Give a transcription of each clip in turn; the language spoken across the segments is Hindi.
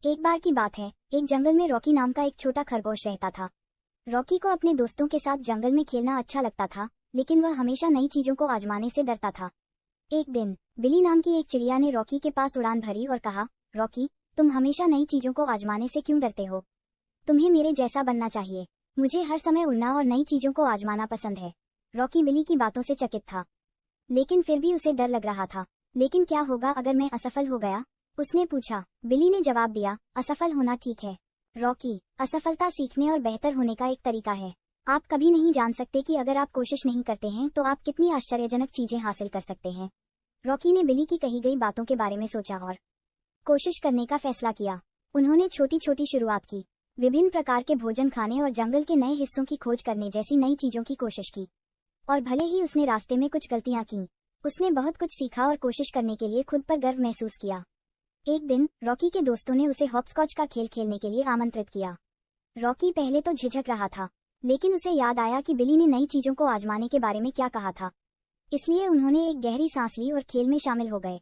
एक बार की बात है, एक जंगल में रॉकी नाम का एक छोटा खरगोश रहता था। रॉकी को अपने दोस्तों के साथ जंगल में खेलना अच्छा लगता था, लेकिन वह हमेशा नई चीजों को आजमाने से डरता था। एक दिन बिली नाम की एक चिड़िया ने रॉकी के पास उड़ान भरी और कहा, रॉकी, तुम हमेशा नई चीजों को आजमाने से क्यों डरते हो? तुम्हें मेरे जैसा बनना चाहिए। मुझे हर समय उड़ना और नई चीजों को आजमाना पसंद है। रॉकी बिली की बातों से चकित था, लेकिन फिर भी उसे डर लग रहा था। लेकिन क्या होगा अगर मैं असफल हो गया? उसने पूछा। बिली ने जवाब दिया, असफल होना ठीक है रॉकी, असफलता सीखने और बेहतर होने का एक तरीका है। आप कभी नहीं जान सकते कि अगर आप कोशिश नहीं करते हैं तो आप कितनी आश्चर्यजनक चीजें हासिल कर सकते हैं। रॉकी ने बिली की कही गई बातों के बारे में सोचा और कोशिश करने का फैसला किया। उन्होंने छोटी छोटी शुरुआत की, विभिन्न प्रकार के भोजन खाने और जंगल के नए हिस्सों की खोज करने जैसी नई चीजों की कोशिश की। और भले ही उसने रास्ते में कुछ गलतियां की, उसने बहुत कुछ सीखा और कोशिश करने के लिए खुद पर गर्व महसूस किया। एक दिन रॉकी के दोस्तों ने उसे हॉपस्कॉच का खेल खेलने के लिए आमंत्रित किया। रॉकी पहले तो झिझक रहा था, लेकिन उसे याद आया कि बिली ने नई चीजों को आजमाने के बारे में क्या कहा था। इसलिए उन्होंने एक गहरी सांस ली और खेल में शामिल हो गए।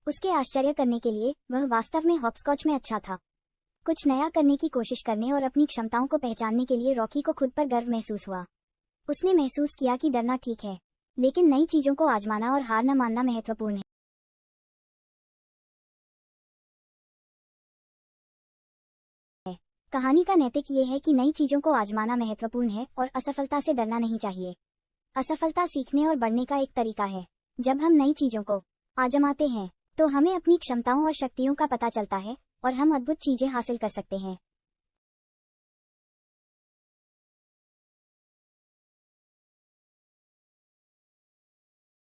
उसके आश्चर्य करने के लिए वह वास्तव में हॉपस्कॉच में अच्छा था। कुछ नया करने की कोशिश करने और अपनी क्षमताओं को पहचानने के लिए रॉकी को खुद पर गर्व महसूस हुआ। उसने महसूस किया कि डरना ठीक है, लेकिन नई चीजों को आजमाना और हार न मानना महत्वपूर्ण है। कहानी का नैतिक ये है कि नई चीजों को आजमाना महत्वपूर्ण है और असफलता से डरना नहीं चाहिए। असफलता सीखने और बढ़ने का एक तरीका है। जब हम नई चीजों को आजमाते हैं तो हमें अपनी क्षमताओं और शक्तियों का पता चलता है और हम अद्भुत चीजें हासिल कर सकते हैं।